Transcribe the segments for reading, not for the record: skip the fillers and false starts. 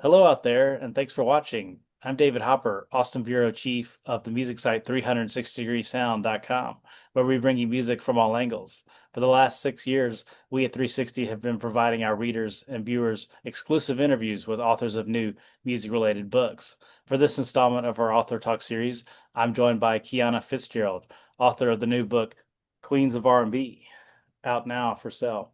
Hello out there, and thanks for watching. I'm David Hopper, Austin Bureau Chief of the music site 360degreesound.com, where we bring you music from all angles. For the last 6 years, we at 360 have been providing our readers and viewers exclusive interviews with authors of new music-related books. For this installment of our Author Talk series, I'm joined by Kiana Fitzgerald, author of the new book Queens of R&B, out now for sale.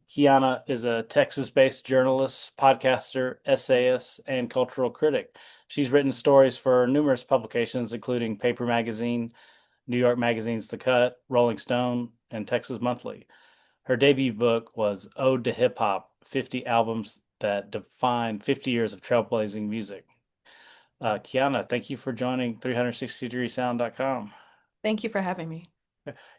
Kiana is a Texas-based journalist, podcaster, essayist, and cultural critic. She's written stories for numerous publications, including Paper Magazine, New York Magazine's The Cut, Rolling Stone, and Texas Monthly. Her debut book was Ode to Hip Hop: 50 Albums That Define 50 Years of Trailblazing Music. Kiana, thank you for joining 360degreesound.com. Thank you for having me.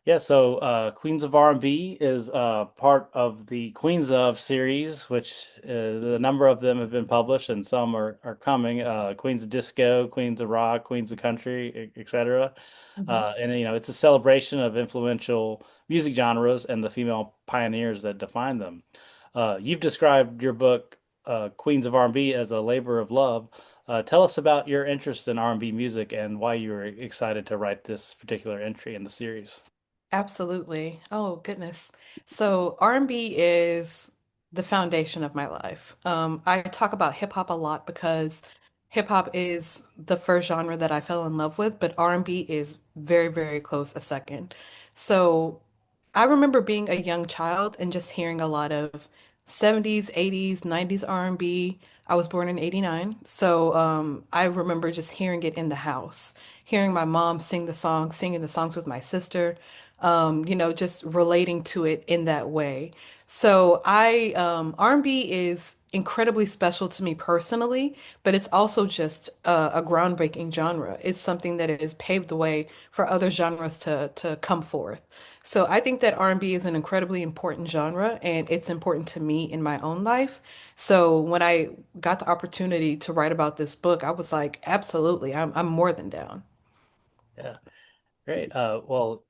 Yeah, so Queens of R&B is part of the Queens of series, which the number of them have been published and some are coming. Queens of Disco, Queens of Rock, Queens of Country, etc. Mhm. And it's a celebration of influential music genres and the female pioneers that define them. You've described your book, Queens of R&B, as a labor of love. Tell us about your interest in R&B music and why you were excited to write this particular entry in the series. Absolutely. Oh, goodness. So R&B is the foundation of my life. I talk about hip hop a lot because hip hop is the first genre that I fell in love with, but R&B is very, very close a second. So I remember being a young child and just hearing a lot of 70s, 80s, 90s R&B. I was born in 89, so I remember just hearing it in the house, hearing my mom sing the songs, singing the songs with my sister, just relating to it in that way. So R&B is incredibly special to me personally, but it's also just a groundbreaking genre. It's something that has paved the way for other genres to come forth. So I think that R&B is an incredibly important genre and it's important to me in my own life. So when I got the opportunity to write about this book, I was like, absolutely, I'm more than down. Yeah, great. Well,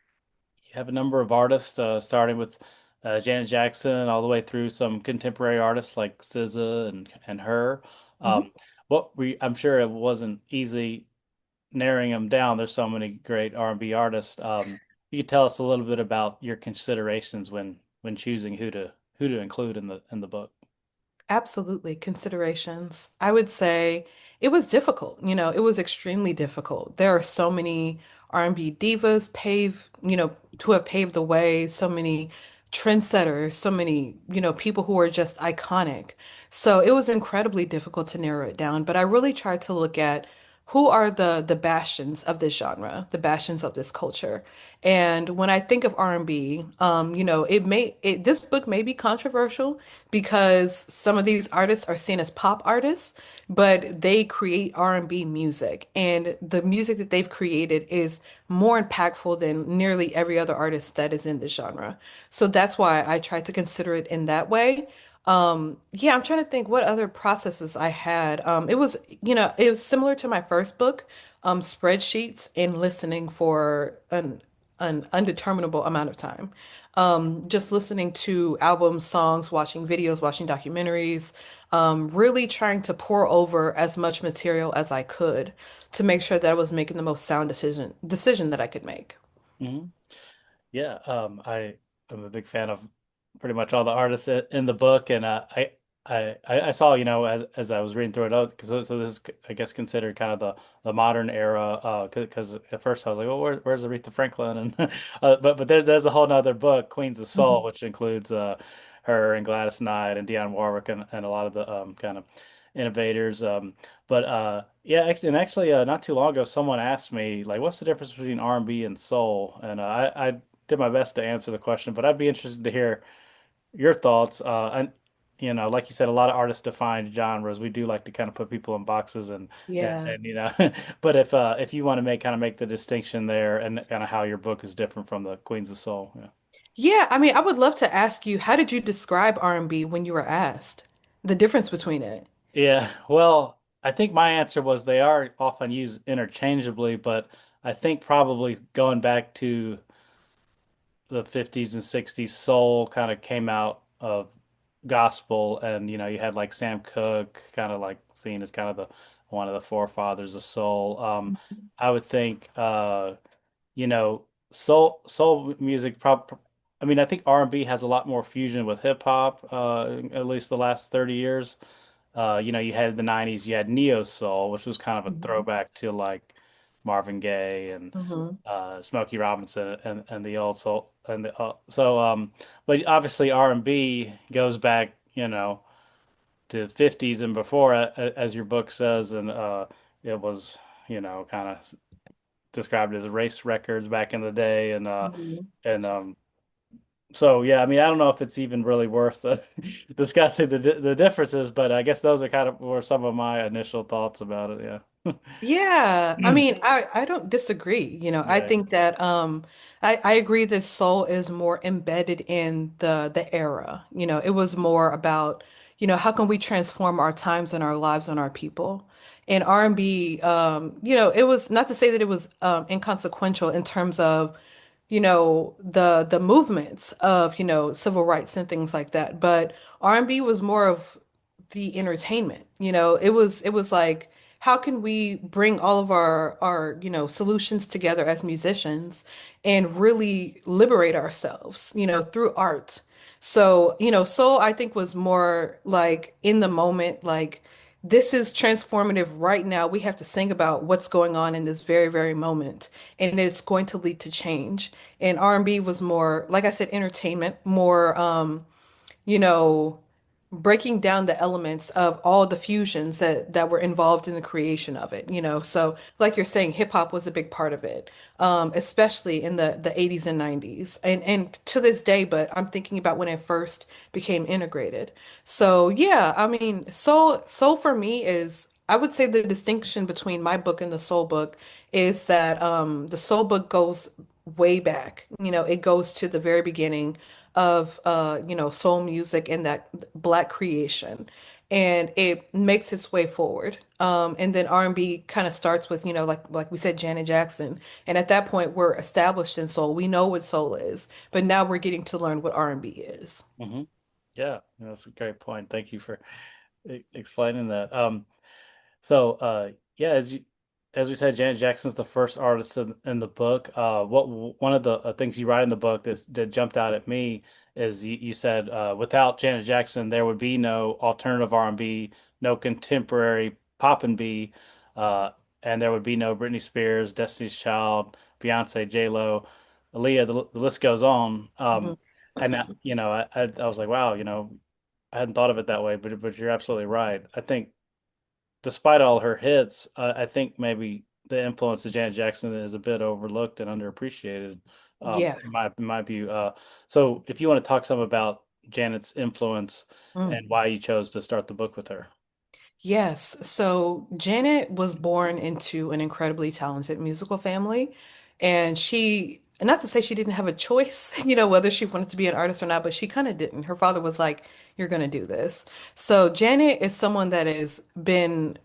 you have a number of artists, starting with Janet Jackson, all the way through some contemporary artists like SZA and her. Mhm. Um, I'm sure it wasn't easy narrowing them down. There's so many great R&B artists. You could tell us a little bit about your considerations when choosing who to include in the book. Absolutely. Considerations. I would say it was difficult. It was extremely difficult. There are so many R&B divas who have paved the way, so many trendsetters, so many, people who are just iconic. So it was incredibly difficult to narrow it down, but I really tried to look at who are the bastions of this genre, the bastions of this culture. And when I think of R&B, this book may be controversial because some of these artists are seen as pop artists, but they create R&B music, and the music that they've created is more impactful than nearly every other artist that is in this genre. So that's why I tried to consider it in that way. Yeah, I'm trying to think what other processes I had. It was similar to my first book, spreadsheets and listening for an undeterminable amount of time. Just listening to albums, songs, watching videos, watching documentaries, really trying to pour over as much material as I could to make sure that I was making the most sound decision that I could make. Hmm. Yeah, I am a big fan of pretty much all the artists in the book, and I saw, as I was reading through it, because so this is, I guess, considered kind of the modern era, because at first I was like, well, where's Aretha Franklin, and but there's a whole nother book, Queens of Soul, Mhm. which includes her and Gladys Knight and Dionne Warwick and a lot of the kind of innovators. But yeah, actually, not too long ago, someone asked me like, what's the difference between R&B and soul, and I did my best to answer the question, but I'd be interested to hear your thoughts. And like you said, a lot of artists define genres. We do like to kind of put people in boxes Yeah. but if you want to make the distinction there and kind of how your book is different from the Queens of Soul. Yeah. Yeah, I mean, I would love to ask you, how did you describe R&B when you were asked? The difference between it. Yeah. Well, I think my answer was they are often used interchangeably, but I think probably going back to the 50s and 60s, soul kind of came out of gospel, and you had like Sam Cooke, kind of like seen as kind of the one of the forefathers of soul. I would think you know, soul music I mean, I think R&B has a lot more fusion with hip hop, at least the last 30 years. You had the 90s, you had neo soul, which was kind of a Mhm. throwback to like Marvin Gaye and Mhm. Smokey Robinson and the old soul and but obviously R&B goes back, to the 50s and before, as your book says, and it was, kind of described as race records back in the day, Mhm. and so yeah, I mean, I don't know if it's even really worth discussing the differences, but I guess those are kind of were some of my initial thoughts about it. Yeah, I Yeah. mean, I don't disagree. I Yeah. think that I agree that soul is more embedded in the era. It was more about, how can we transform our times and our lives and our people. And R&B, it was not to say that it was inconsequential in terms of the movements of civil rights and things like that, but R&B was more of the entertainment. It was like, how can we bring all of our solutions together as musicians and really liberate ourselves through art. So soul, I think, was more like in the moment, like this is transformative right now. We have to sing about what's going on in this very, very moment, and it's going to lead to change. And R&B was more, like I said, entertainment, more you know, breaking down the elements of all the fusions that were involved in the creation of it. So like you're saying, hip hop was a big part of it, especially in the 80s and 90s, and to this day. But I'm thinking about when it first became integrated. So yeah, I mean, soul for me is. I would say the distinction between my book and the soul book is that the soul book goes way back. It goes to the very beginning of soul music and that black creation, and it makes its way forward. And then R&B kind of starts with, like we said, Janet Jackson. And at that point, we're established in soul. We know what soul is, but now we're getting to learn what R&B is. Hmm. Yeah, that's a great point. Thank you for explaining that. Yeah, as we said, Janet Jackson's the first artist in the book. One of the things you write in the book that jumped out at me is you said without Janet Jackson, there would be no alternative R&B, no contemporary pop and B, uh, and there would be no Britney Spears, Destiny's Child, Beyonce, J Lo, Aaliyah. The list goes on. Mhm. And I was like, wow, I hadn't thought of it that way, but you're absolutely right. I think despite all her hits, I think maybe the influence of Janet Jackson is a bit overlooked and underappreciated, Yeah. in my view. So, if you want to talk some about Janet's influence Mm. and why you chose to start the book with her. Yes. So Janet was born into an incredibly talented musical family. And not to say she didn't have a choice, whether she wanted to be an artist or not, but she kind of didn't. Her father was like, you're going to do this. So Janet is someone that has been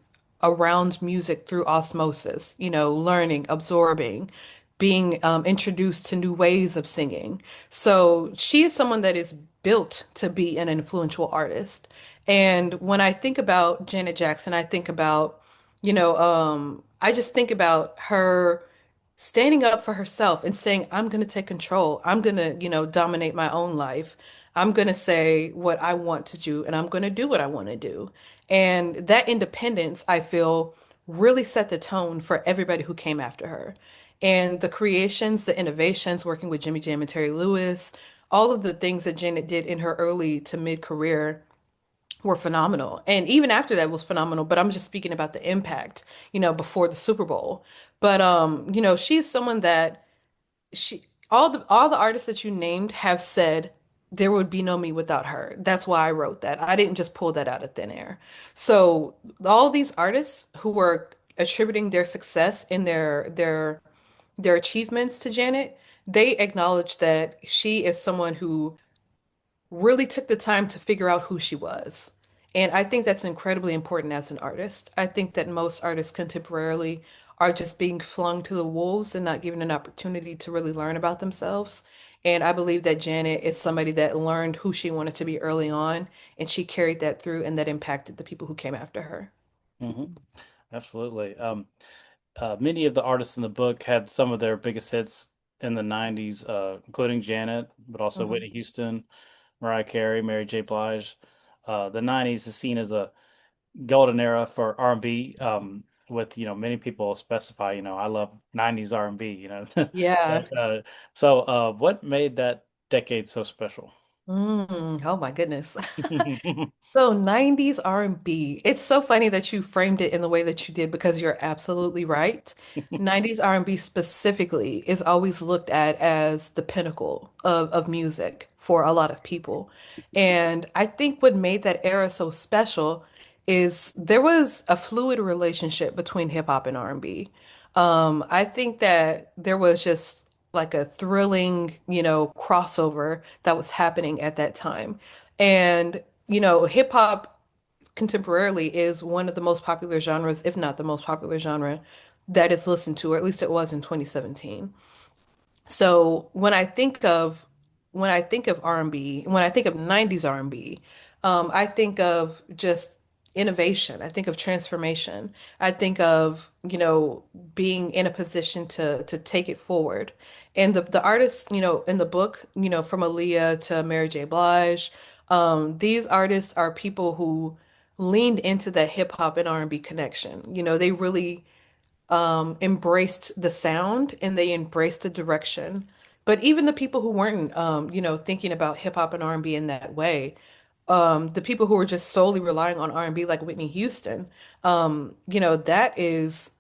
around music through osmosis, learning, absorbing, being introduced to new ways of singing. So she is someone that is built to be an influential artist. And when I think about Janet Jackson, I think about, I just think about her standing up for herself and saying, I'm going to take control. I'm going to, dominate my own life. I'm going to say what I want to do and I'm going to do what I want to do. And that independence, I feel, really set the tone for everybody who came after her. And the creations, the innovations, working with Jimmy Jam and Terry Lewis, all of the things that Janet did in her early to mid career were phenomenal. And even after that was phenomenal, but I'm just speaking about the impact, before the Super Bowl. But she's someone that she all the artists that you named have said there would be no me without her. That's why I wrote that. I didn't just pull that out of thin air. So all these artists who were attributing their success and their achievements to Janet, they acknowledge that she is someone who really took the time to figure out who she was. And I think that's incredibly important as an artist. I think that most artists contemporarily are just being flung to the wolves and not given an opportunity to really learn about themselves. And I believe that Janet is somebody that learned who she wanted to be early on, and she carried that through, and that impacted the people who came after her. Hmm. Absolutely. Many of the artists in the book had some of their biggest hits in the 90s, including Janet, but also Hmm. Whitney Houston, Mariah Carey, Mary J. Blige. The 90s is seen as a golden era for R&B, with, many people specify, I love 90s R&B, Yeah. What made that decade so special? Oh my goodness. So 90s R&B. It's so funny that you framed it in the way that you did because you're absolutely right. 90s R&B specifically is always looked at as the pinnacle of music for a lot of people. And I think what made that era so special is there was a fluid relationship between hip hop and R&B. I think that there was just like a thrilling, crossover that was happening at that time. And hip hop contemporarily is one of the most popular genres, if not the most popular genre that is listened to, or at least it was in 2017. So when I think of R&B, when I think of 90s R&B, I think of just innovation. I think of transformation. I think of, being in a position to take it forward. And the artists, in the book, from Aaliyah to Mary J. Blige, these artists are people who leaned into the hip hop and R&B connection. They really embraced the sound and they embraced the direction. But even the people who weren't, thinking about hip hop and R&B in that way, the people who were just solely relying on R&B, like Whitney Houston, that is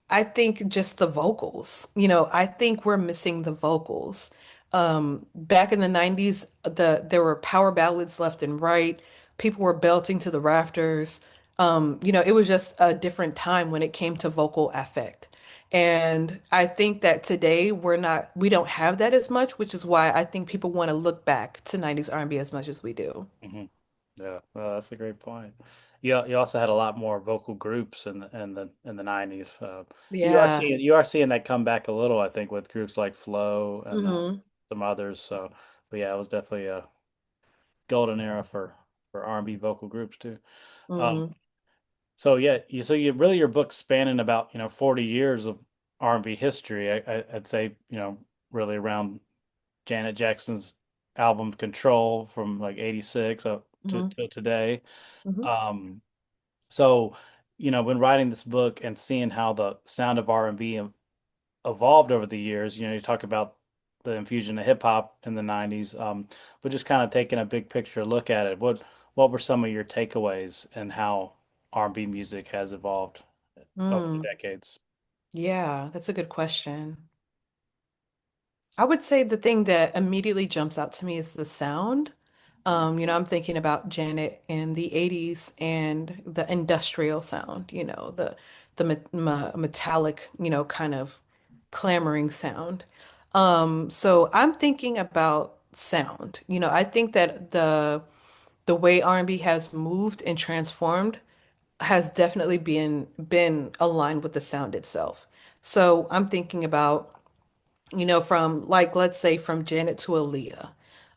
I think just the vocals. I think we're missing the vocals. Back in the 90s, there were power ballads left and right. People were belting to the rafters. It was just a different time when it came to vocal affect. And I think that today we don't have that as much, which is why I think people want to look back to 90s R&B as much as we do. Hmm. Yeah, well, that's a great point. You also had a lot more vocal groups in the 90s. Yeah. You are seeing that come back a little, I think, with groups like Flow and Hmm. some others. But yeah, it was definitely a golden era for R&B vocal groups too. Um, Hmm. so your book's spanning about 40 years of R&B history. I'd say really around Janet Jackson's album Control from like 86 up to Hmm. till today. Hmm. Um, so, when writing this book and seeing how the sound of R&B evolved over the years, you talk about the infusion of hip hop in the 90s, but just kind of taking a big picture look at it. What were some of your takeaways and how R&B music has evolved over the Mm. decades? Yeah, that's a good question. I would say the thing that immediately jumps out to me is the sound. I'm thinking about Janet in the 80s and the industrial sound, the metallic, kind of clamoring sound. So I'm thinking about sound. I think that the way R&B has moved and transformed has definitely been aligned with the sound itself. So I'm thinking about from like let's say from Janet to Aaliyah.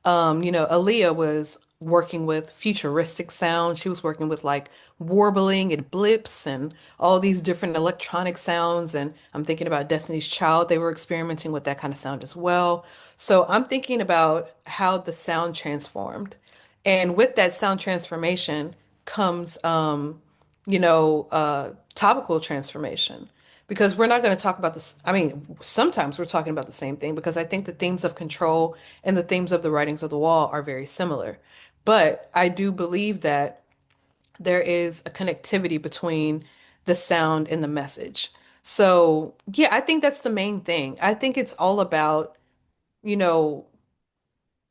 Aaliyah was working with futuristic sound. She was working with like warbling and blips and all these different electronic sounds. And I'm thinking about Destiny's Child. They were experimenting with that kind of sound as well. So I'm thinking about how the sound transformed. And with that sound transformation comes topical transformation because we're not going to talk about this. I mean, sometimes we're talking about the same thing because I think the themes of control and the themes of the writings of the wall are very similar. But I do believe that there is a connectivity between the sound and the message. So, yeah, I think that's the main thing. I think it's all about, you know,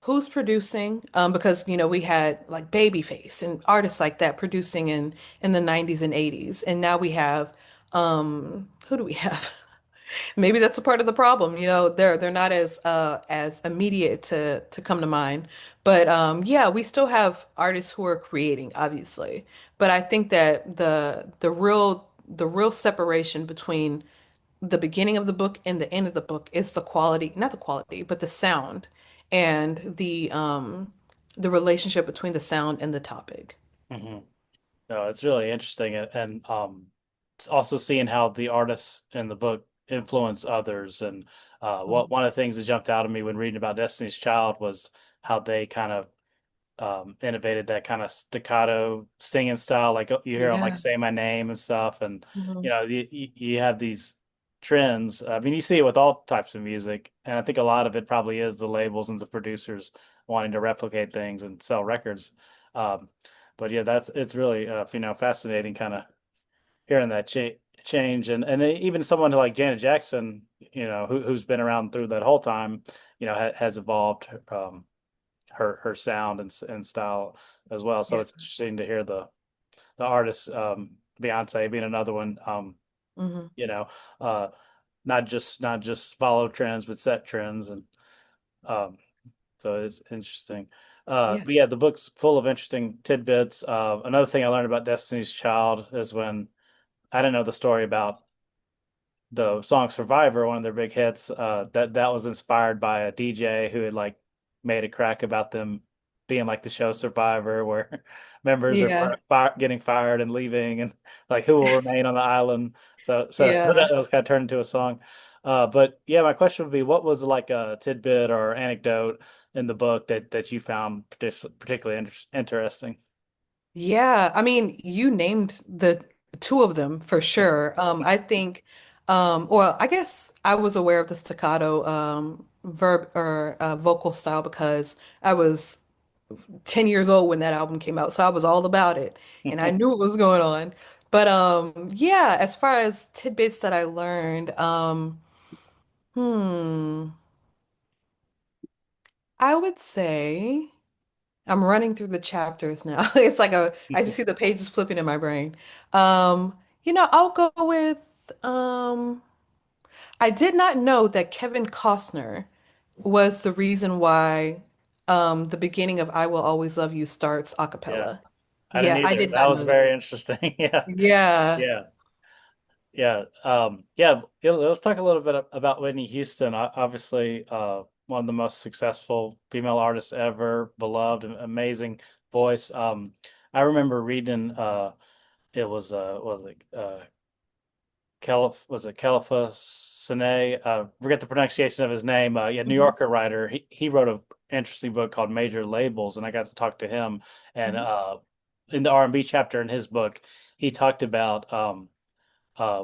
who's producing because we had like Babyface and artists like that producing in the 90s and 80s, and now we have who do we have? Maybe that's a part of the problem. They're not as immediate to come to mind. But yeah, we still have artists who are creating, obviously. But I think that the real separation between the beginning of the book and the end of the book is the quality, not the quality, but the sound and the relationship between the sound and the topic. Hmm. No, it's really interesting, and it's also seeing how the artists in the book influence others. And what Mhm. one of the things that jumped out at me when reading about Destiny's Child was how they kind of innovated that kind of staccato singing style. Like you hear them like Yeah. say my name and stuff, and Mhm. you have these trends. I mean, you see it with all types of music, and I think a lot of it probably is the labels and the producers wanting to replicate things and sell records. Um, but yeah, that's it's really fascinating, kind of hearing that change, and even someone like Janet Jackson, who's been around through that whole time, has evolved. Her sound and style as well. So Yeah. it's interesting to hear the artists, Beyonce being another one. Hmm. You know, uh, not just follow trends, but set trends, and um, so it's interesting. Yeah. But yeah, the book's full of interesting tidbits. Another thing I learned about Destiny's Child is when I didn't know the story about the song Survivor, one of their big hits, that was inspired by a DJ who had like made a crack about them being like the show Survivor, where members are Yeah. getting fired and leaving, and like who will remain on the island. So Yeah. that was kind of turned into a song. But yeah, my question would be, what was like a tidbit or anecdote in the book that you found particularly interesting? Yeah, I mean, you named the two of them for sure. I think, well, I guess I was aware of the staccato verb or vocal style because I was 10 years old when that album came out, so I was all about it and I knew what was going on. But yeah, as far as tidbits that I learned, hmm, I would say. I'm running through the chapters now. It's like I just see the pages flipping in my brain. I'll go with, um, I did not know that Kevin Costner was the reason why, the beginning of I Will Always Love You starts a Yeah, cappella. I didn't Yeah, I either. did That not was know that. very interesting. Yeah, Yeah. yeah. Yeah. Let's talk a little bit about Whitney Houston. Obviously, one of the most successful female artists ever, beloved, amazing voice. I remember reading, it was, what was it, Khalifa Sine? Forget the pronunciation of his name. Yeah, New Mhm. Yorker writer. He wrote an interesting book called Major Labels, and I got to talk to him. And Mhm. in the R&B chapter in his book, he talked about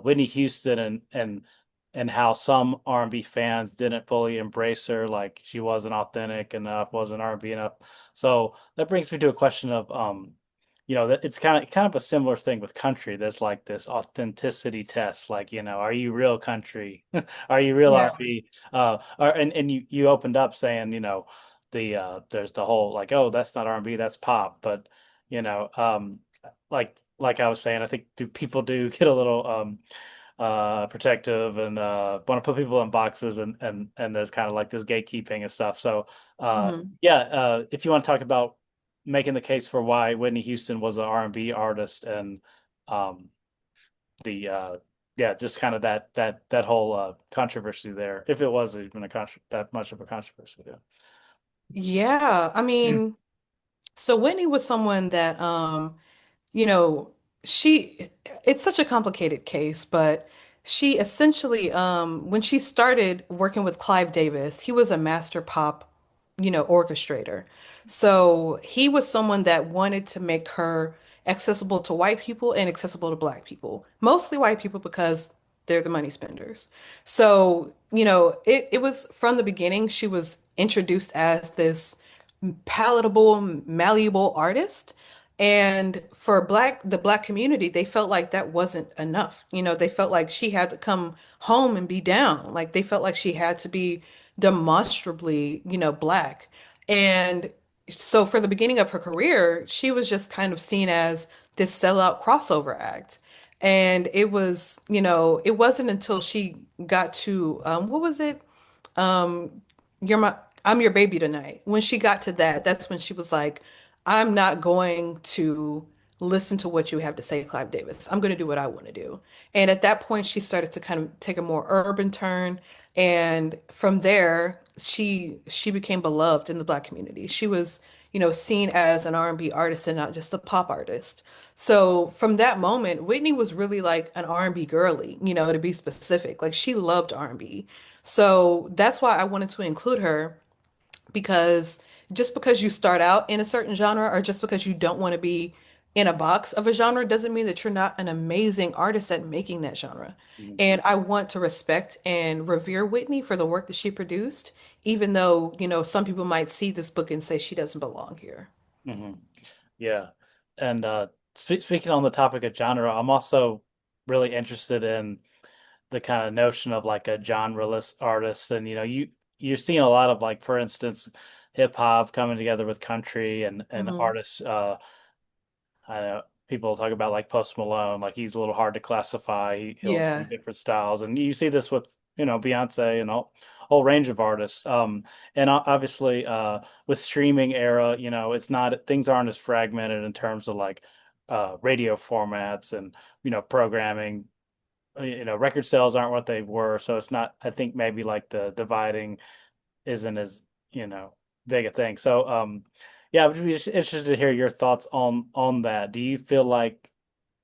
Whitney Houston and how some R&B fans didn't fully embrace her, like she wasn't authentic enough, wasn't R&B enough. So that brings me to a question of that it's kind of a similar thing with country. There's like this authenticity test, like are you real country? Are you real Yeah. R&B? And you opened up saying there's the whole like, oh, that's not R&B, that's pop, but you know um like I was saying, I think people do get a little protective and want to put people in boxes, and there's kind of like this gatekeeping and stuff. So Mhm. yeah, if you want to talk about making the case for why Whitney Houston was an R&B artist, and um the yeah, just kind of that whole controversy there, if it was even that much of a controversy. Yeah. I Yeah. mean, so Whitney was someone that you know, she, it's such a complicated case, but she essentially, when she started working with Clive Davis, he was a master pop, orchestrator. So he was someone that wanted to make her accessible to white people and accessible to black people, mostly white people because they're the money spenders. So, it was from the beginning, she was introduced as this palatable, malleable artist. And for the black community, they felt like that wasn't enough. They felt like she had to come home and be down. Like they felt like she had to be demonstrably, black. And so for the beginning of her career, she was just kind of seen as this sellout crossover act. And it wasn't until she got to what was it? Um, you're my I'm your baby tonight. When she got to that, that's when she was like, I'm not going to listen to what you have to say, Clive Davis. I'm going to do what I want to do. And at that point, she started to kind of take a more urban turn. And from there, she became beloved in the Black community. She was, seen as an R&B artist and not just a pop artist. So from that moment, Whitney was really like an R&B girly, to be specific. Like she loved R&B. So that's why I wanted to include her because just because you start out in a certain genre or just because you don't want to be in a box of a genre doesn't mean that you're not an amazing artist at making that genre. Mhm. And I want to respect and revere Whitney for the work that she produced, even though, some people might see this book and say she doesn't belong here. Hmm. Yeah. And speaking on the topic of genre, I'm also really interested in the kind of notion of like a genreless artist. And you're seeing a lot of like, for instance, hip hop coming together with country and Hmm. artists. I know people talk about like Post Malone, like he's a little hard to classify. He'll do Yeah. different styles, and you see this with Beyonce and whole range of artists. And obviously, with streaming era, it's not things aren't as fragmented in terms of like radio formats and programming. Record sales aren't what they were, so it's not. I think maybe like the dividing isn't as you know big a thing. So yeah, I would be just interested to hear your thoughts on that. Do you feel like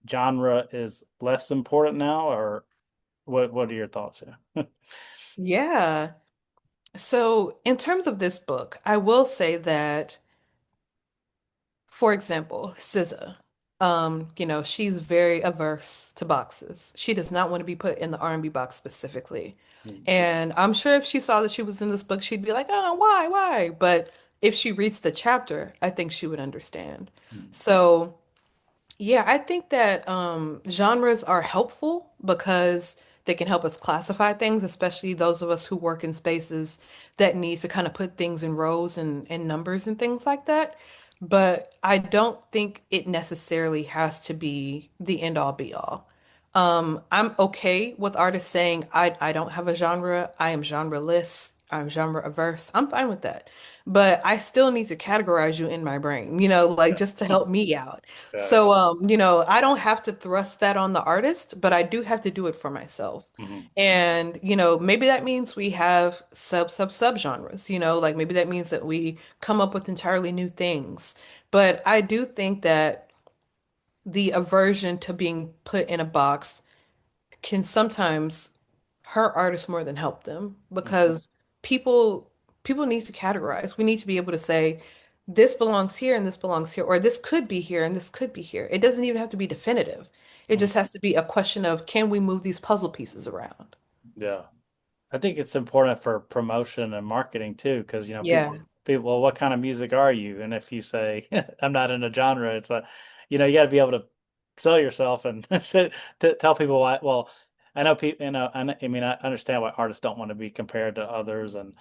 genre is less important now, or what are your thoughts here? Yeah. So, in terms of this book, I will say that, for example, SZA, she's very averse to boxes. She does not want to be put in the R&B box specifically. And I'm sure if she saw that she was in this book, she'd be like, "Oh, why?" But if she reads the chapter, I think she would understand. So, yeah, I think that genres are helpful because they can help us classify things, especially those of us who work in spaces that need to kind of put things in rows and numbers and things like that. But I don't think it necessarily has to be the end all be all. I'm okay with artists saying I don't have a genre, I am genreless, I'm genre averse. I'm fine with that. But I still need to categorize you in my brain, like Yeah. just to help me out. Yeah. So, I don't have to thrust that on the artist, but I do have to do it for myself. Mhm. And, maybe that means we have sub genres, like maybe that means that we come up with entirely new things. But I do think that the aversion to being put in a box can sometimes hurt artists more than help them Mhm. because people people need to categorize. We need to be able to say this belongs here and this belongs here, or this could be here and this could be here. It doesn't even have to be definitive. It Mhm. just has to be a question of can we move these puzzle pieces around? Yeah. I think it's important for promotion and marketing too, because Yeah. well, what kind of music are you? And if you say I'm not in a genre, it's like, you got to be able to sell yourself and to tell people why. Well, I know people, I mean, I understand why artists don't want to be compared to others and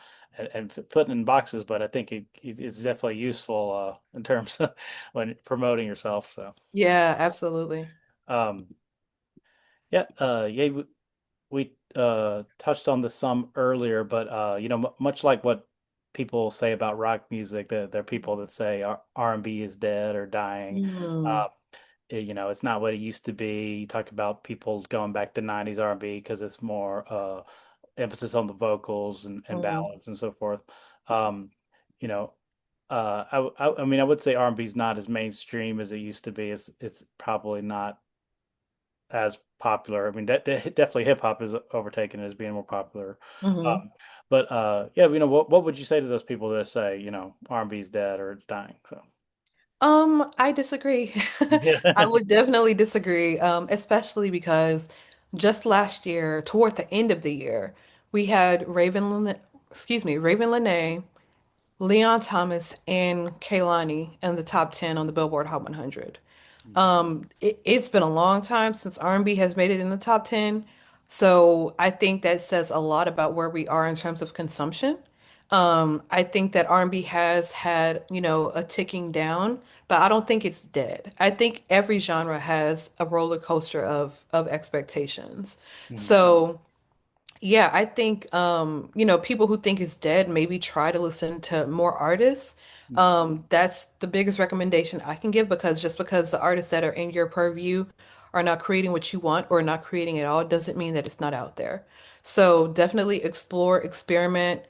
put in boxes, but I think it's definitely useful in terms of when promoting yourself. So, Yeah, absolutely. um, yeah, we touched on this some earlier, but much like what people say about rock music, there are people that say R&B is dead or dying. Mm, Uh, it's not what it used to be. You talk about people going back to 90s R&B because it's more emphasis on the vocals and mm, ballads and so forth. Um, you know, I mean, I would say R&B is not as mainstream as it used to be. It's probably not as popular. I mean, definitely hip hop is overtaken as being more popular. hmm. Um, but yeah, what would you say to those people that say, R&B is dead or it's dying? So I disagree. I yeah. would definitely disagree, especially because just last year, toward the end of the year, we had Raven Lenae, Leon Thomas, and Kehlani in the top 10 on the Billboard Hot 100. It's been a long time since R&B has made it in the top 10. So I think that says a lot about where we are in terms of consumption. I think that R&B has had, a ticking down, but I don't think it's dead. I think every genre has a roller coaster of expectations. Mhm. So Yeah, I think people who think it's dead maybe try to listen to more artists. Mm, That's the biggest recommendation I can give because just because the artists that are in your purview are not creating what you want or not creating at all doesn't mean that it's not out there. So definitely explore, experiment,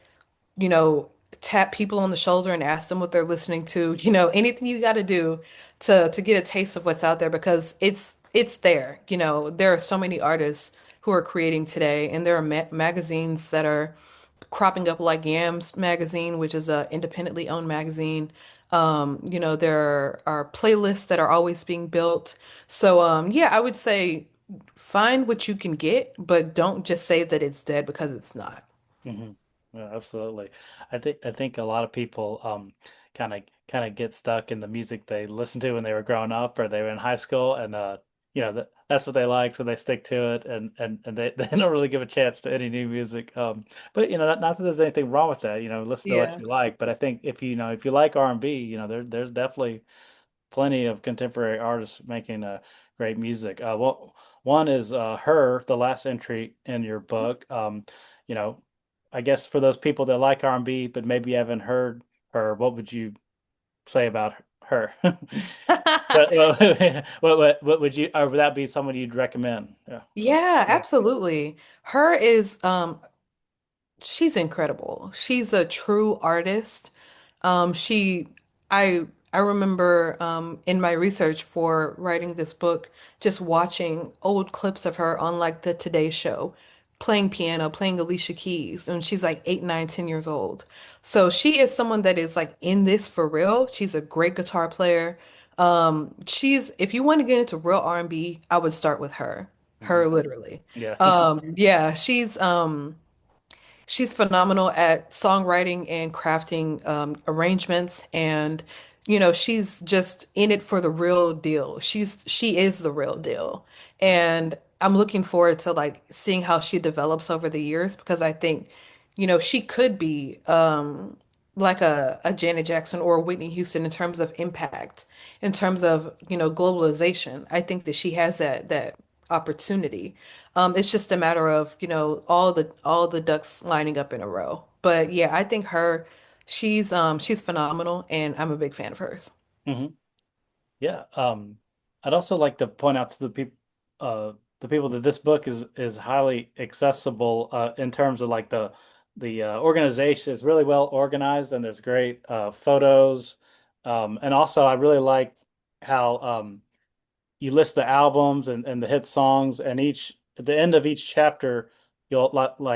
you know, tap people on the shoulder and ask them what they're listening to, anything you got to do to get a taste of what's out there because it's there. There are so many artists who are creating today and there are magazines that are cropping up like Yams magazine, which is a independently owned magazine. There are playlists that are always being built. So yeah, I would say find what you can get, but don't just say that it's dead because it's not. hmm Yeah, absolutely. I think a lot of people kind of get stuck in the music they listened to when they were growing up or they were in high school, and that's what they like, so they stick to it, and they don't really give a chance to any new music. But not that there's anything wrong with that. Listen to what Yeah. you like. But I think if you like R&B, there's definitely plenty of contemporary artists making great music. Well, one is her, the last entry in your book. You know, I guess for those people that like R&B but maybe haven't heard her, what would you say about her? What would you, or would that be someone you'd recommend? Yeah. So, Yeah, yeah. absolutely. Her is she's incredible. She's a true artist. She I remember in my research for writing this book, just watching old clips of her on like the Today Show, playing piano, playing Alicia Keys, and she's like 8, 9, 10 years old. So she is someone that is like in this for real. She's a great guitar player. She's if you want to get into real R&B, I would start with her. Mhm. Her literally. Yeah. Yeah, she's phenomenal at songwriting and crafting arrangements and she's just in it for the real deal. She is the real deal. And I'm looking forward to like seeing how she develops over the years because I think she could be like a Janet Jackson or a Whitney Houston in terms of impact, in terms of globalization. I think that she has that opportunity. It's just a matter of, all the ducks lining up in a row. But yeah, I think she's phenomenal and I'm a big fan of hers. hmm Yeah. I'd also like to point out to uh, the people that this book is highly accessible in terms of like the organization. It's really well organized and there's great photos. And also, I really like how you list the albums and the hit songs, and each at the end of each chapter, you'll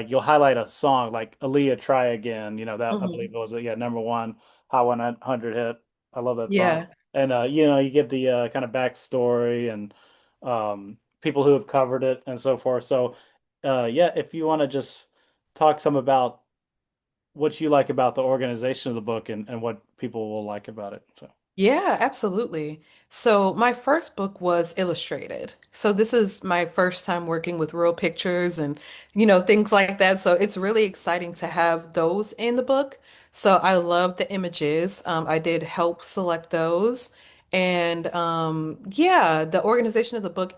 you'll highlight a song like Aaliyah Try Again. That I Hmm. believe it was number one Hot 100 hit. I love that song. Yeah. And you give the kind of backstory and people who have covered it and so forth. So yeah, if you want to just talk some about what you like about the organization of the book and what people will like about it. So Yeah, absolutely. So my first book was illustrated. So this is my first time working with real pictures and, things like that. So it's really exciting to have those in the book. So I love the images. I did help select those. And yeah, the organization of the book,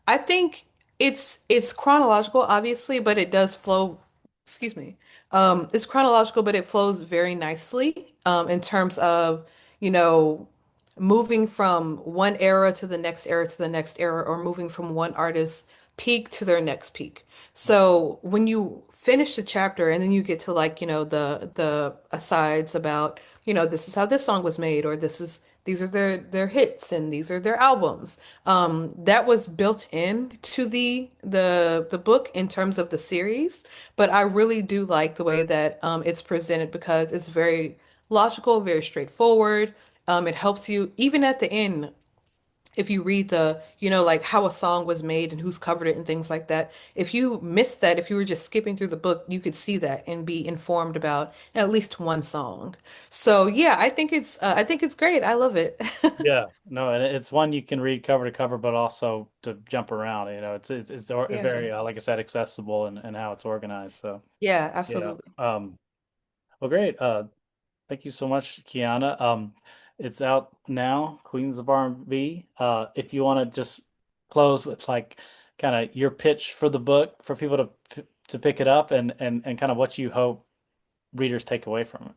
I think it's chronological, obviously, but it does flow, excuse me. It's chronological, but it flows very nicely in terms of you know, moving from one era to the next era to the next era, or moving from one artist's peak to their next peak. So when you finish the chapter and then you get to like, the asides about, this is how this song was made, or these are their hits and these are their albums. That was built in to the book in terms of the series, but I really do like the way that it's presented because it's very logical, very straightforward. It helps you even at the end if you read like how a song was made and who's covered it and things like that. If you missed that, if you were just skipping through the book, you could see that and be informed about at least one song. So yeah, I think it's great. I love it. yeah, no, and it's one you can read cover to cover, but also to jump around. Yeah. very like I said, accessible and how it's organized. So Yeah, yeah. absolutely. Well, great. Thank you so much, Kiana. It's out now, Queens of R&B. If you want to just close with like kind of your pitch for the book for people to pick it up and kind of what you hope readers take away from it.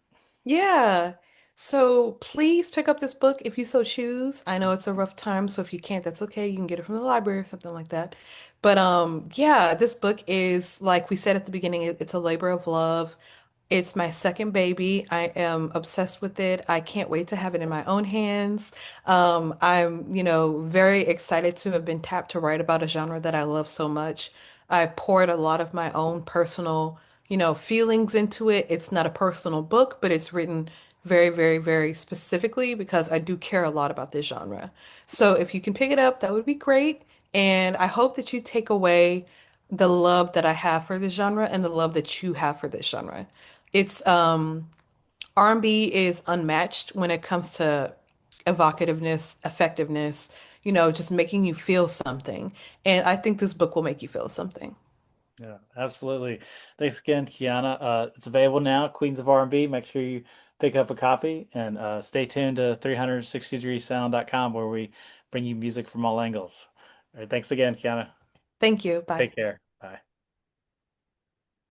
Yeah. So please pick up this book if you so choose. I know it's a rough time, so if you can't, that's okay. You can get it from the library or something like that. But yeah, this book is like we said at the beginning, it's a labor of love. It's my second baby. I am obsessed with it. I can't wait to have it in my own hands. I'm, very excited to have been tapped to write about a genre that I love so much. I poured a lot of my own personal, feelings into it. It's not a personal book, but it's written very, very, very specifically because I do care a lot about this genre. So if you can pick it up, that would be great. And I hope that you take away the love that I have for this genre and the love that you have for this genre. It's R&B is unmatched when it comes to evocativeness, effectiveness, just making you feel something. And I think this book will make you feel something. Yeah, absolutely. Thanks again, Kiana. It's available now, Queens of R&B. Make sure you pick up a copy and stay tuned to 360degreesound.com where we bring you music from all angles. All right, thanks again, Kiana. Thank you. Bye. Take care.